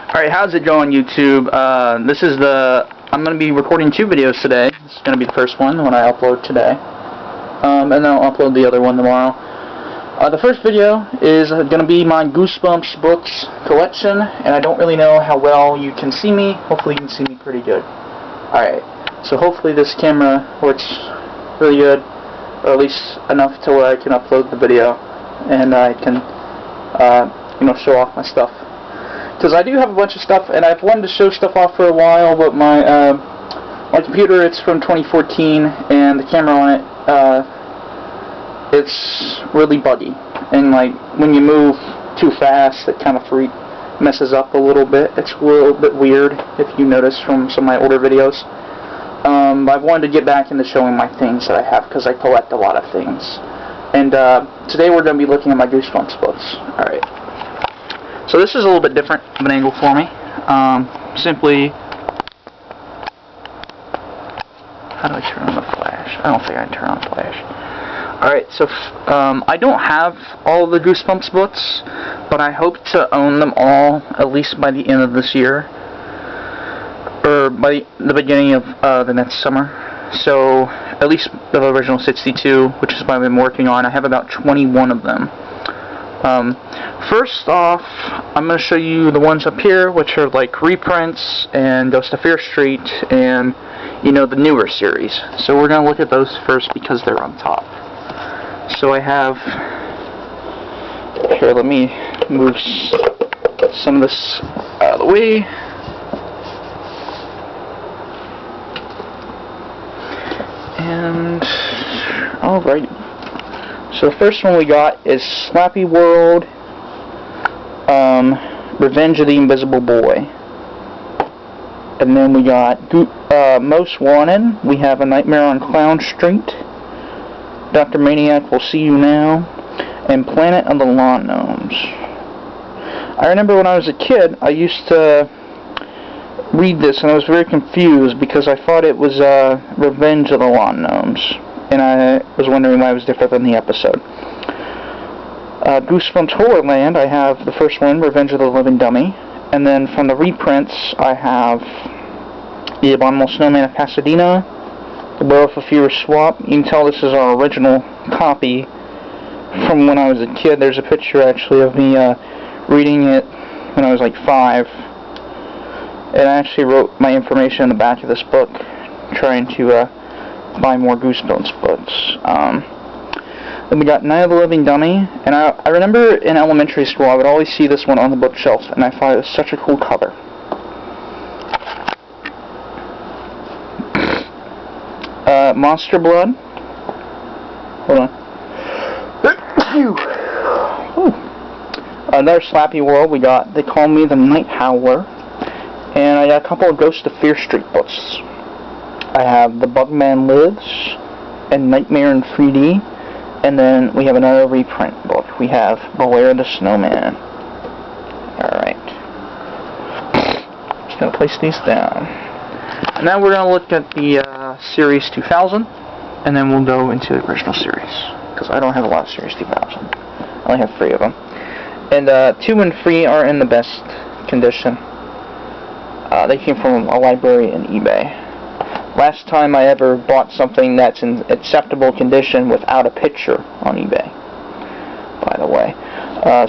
Alright, how's it going, YouTube? I'm going to be recording 2 videos today. This is going to be the first one when I upload today. And then I'll upload the other one tomorrow. The first video is going to be my Goosebumps books collection, and I don't really know how well you can see me. Hopefully you can see me pretty good. Alright, so hopefully this camera works really good, or at least enough to where I can upload the video, and I can, show off my stuff. Because I do have a bunch of stuff, and I've wanted to show stuff off for a while, but my computer, it's from 2014, and the camera on it, it's really buggy. And like, when you move too fast, it kind of messes up a little bit. It's a little bit weird, if you notice from some of my older videos. I've wanted to get back into showing my things that I have, because I collect a lot of things. And today we're going to be looking at my Goosebumps books. Alright. So this is a little bit different of an angle for me. Simply, how do I turn on the flash? I don't think I can turn on the flash. Alright, so I don't have all the Goosebumps books, but I hope to own them all at least by the end of this year, or by the beginning of the next summer. So at least the original 62, which is what I've been working on. I have about 21 of them. First off, I'm going to show you the ones up here, which are like reprints and Ghost of Fear Street and, the newer series. So we're going to look at those first because they're on top. So I have, here, let me move some of this out of the way. And, alrighty. So the first one we got is Slappyworld, Revenge of the Invisible Boy. And then we got Most Wanted. We have A Nightmare on Clown Street, Dr. Maniac Will See You Now, and Planet of the Lawn Gnomes. I remember when I was a kid, I used to read this and I was very confused because I thought it was Revenge of the Lawn Gnomes. And I was wondering why it was different than the episode. Goosebumps Horrorland, I have the first one, Revenge of the Living Dummy. And then from the reprints, I have The Abominable Snowman of Pasadena, The Werewolf of Fever Swamp. You can tell this is our original copy from when I was a kid. There's a picture, actually, of me reading it when I was like 5. And I actually wrote my information in the back of this book, trying to buy more Goosebumps books. Then we got Night of the Living Dummy, and I remember in elementary school I would always see this one on the bookshelf, and I thought it was such a cool cover. Monster Blood. Hold on. Another Slappyworld. We got They Call Me the Night Howler, and I got a couple of Ghost of Fear Street books. I have The Bugman Lives and Nightmare in 3D, and then we have another reprint book. We have Beware the Snowman. Alright. Just going to place these down. And now we're going to look at the Series 2000, and then we'll go into the original series, because I don't have a lot of Series 2000. I only have 3 of them. And 2 and 3 are in the best condition. They came from a library in eBay. Last time I ever bought something that's in acceptable condition without a picture on eBay, by the way.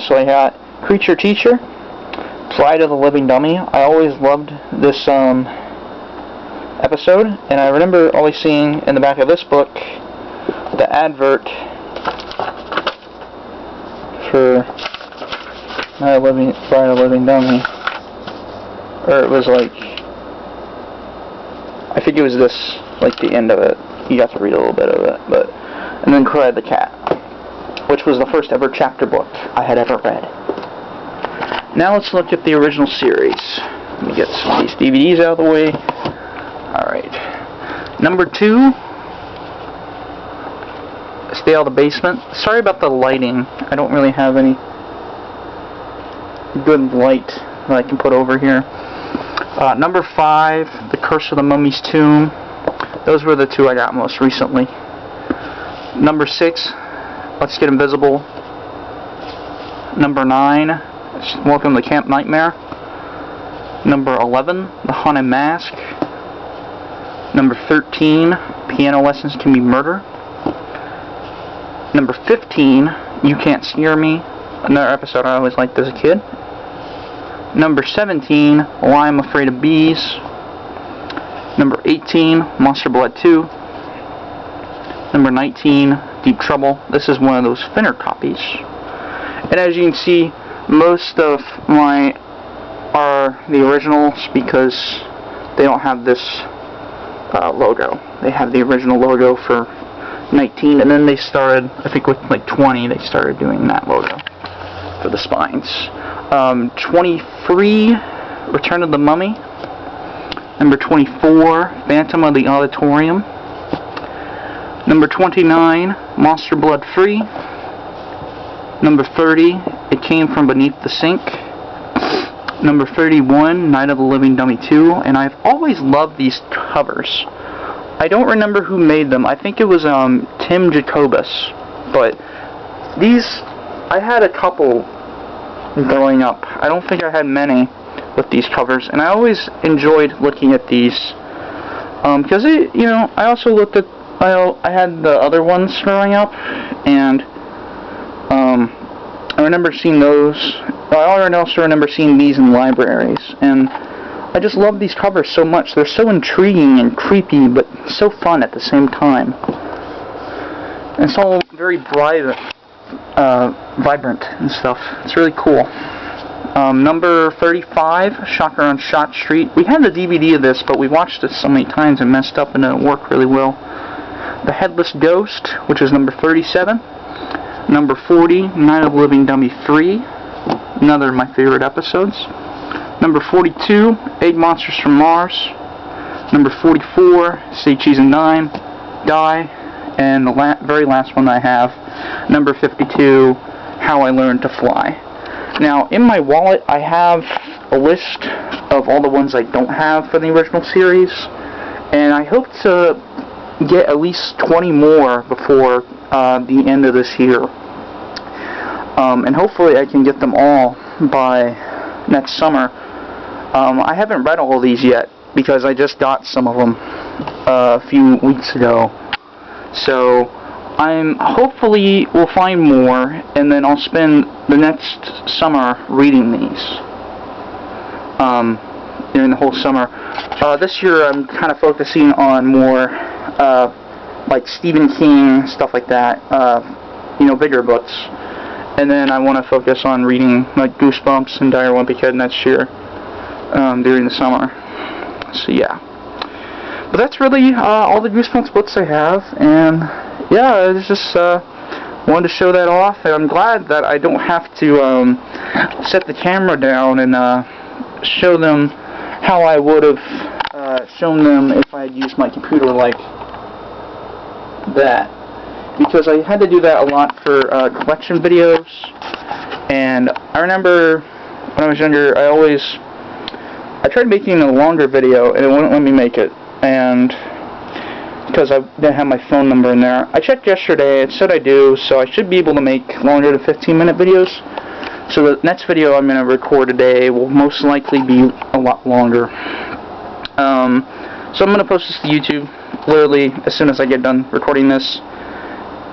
So I got Creature Teacher, Pride of the Living Dummy. I always loved this episode, and I remember always seeing in the back of this book the advert for Pride of the Living Dummy. Or it was like, I think it was this, like the end of it. You got to read a little bit of it, and then Cry the Cat, which was the first ever chapter book I had ever read. Now let's look at the original series. Let me get some of these DVDs out of the way. Alright. Number 2, Stay Out of the Basement. Sorry about the lighting. I don't really have any good light that I can put over here. Number 5, The Curse of the Mummy's Tomb. Those were the 2 I got most recently. Number 6, Let's Get Invisible. Number 9, Welcome to Camp Nightmare. Number 11, The Haunted Mask. Number 13, Piano Lessons Can Be Murder. Number 15, You Can't Scare Me. Another episode I always liked as a kid. Number 17, Why I'm Afraid of Bees. Number 18, Monster Blood 2. Number 19, Deep Trouble. This is one of those thinner copies. And as you can see, most of my are the originals because they don't have this logo. They have the original logo for 19, and then they started, I think with like 20, they started doing that logo for the spines. 23, Return of the Mummy. Number 24, Phantom of the Auditorium. Number 29, Monster Blood 3. Number 30, It Came From Beneath the Sink. Number 31, Night of the Living Dummy 2. And I've always loved these covers. I don't remember who made them. I think it was Tim Jacobus. But these, I had a couple growing up. I don't think I had many with these covers, and I always enjoyed looking at these because I also looked at I had the other ones growing up, and I remember seeing those. I also remember seeing these in libraries, and I just love these covers so much. They're so intriguing and creepy, but so fun at the same time. And it's all very bright, vibrant and stuff. It's really cool. Number 35, Shocker on Shot Street. We had the DVD of this, but we watched it so many times and messed up and it didn't work really well. The Headless Ghost, which is number 37. Number 40, Night of the Living Dummy 3. Another of my favorite episodes. Number 42, 8 Monsters from Mars. Number 44, Say Cheese and Die. And the very last one I have, number 52, How I Learned to Fly. Now, in my wallet, I have a list of all the ones I don't have for the original series, and I hope to get at least 20 more before the end of this year. And hopefully I can get them all by next summer. I haven't read all of these yet, because I just got some of them a few weeks ago. So I'm hopefully will find more, and then I'll spend the next summer reading these during the whole summer. This year I'm kind of focusing on more like Stephen King, stuff like that, bigger books. And then I want to focus on reading like Goosebumps and Dire Wimpy Kid next year during the summer. So yeah. But that's really all the Goosebumps books I have, and yeah, I just wanted to show that off, and I'm glad that I don't have to set the camera down and show them how I would have shown them if I had used my computer like that, because I had to do that a lot for collection videos. And I remember when I was younger, I tried making a longer video and it wouldn't let me make it, and because I didn't have my phone number in there. I checked yesterday, it said I do, so I should be able to make longer than 15-minute videos. So the next video I'm going to record today will most likely be a lot longer. So I'm going to post this to YouTube literally as soon as I get done recording this,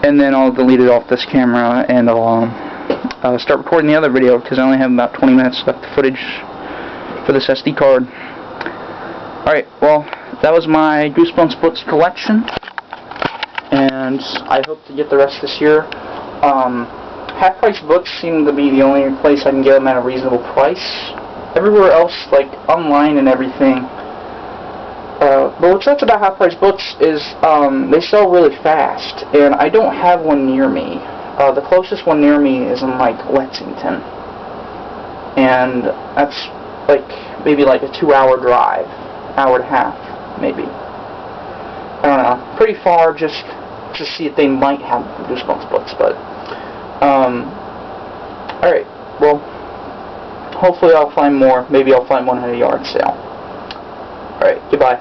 and then I'll delete it off this camera, and I'll start recording the other video, because I only have about 20 minutes left of footage for this SD card. Alright, well, that was my Goosebumps books collection, and I hope to get the rest this year. Half-price books seem to be the only place I can get them at a reasonable price. Everywhere else, like online and everything. But what's nice about half-price books is they sell really fast, and I don't have one near me. The closest one near me is in like Lexington, and that's maybe like a 2-hour drive, hour and a half, maybe. I don't know, pretty far just to see if they might have Goosebumps books, but alright, well, hopefully I'll find more. Maybe I'll find one at a yard sale. Alright, goodbye.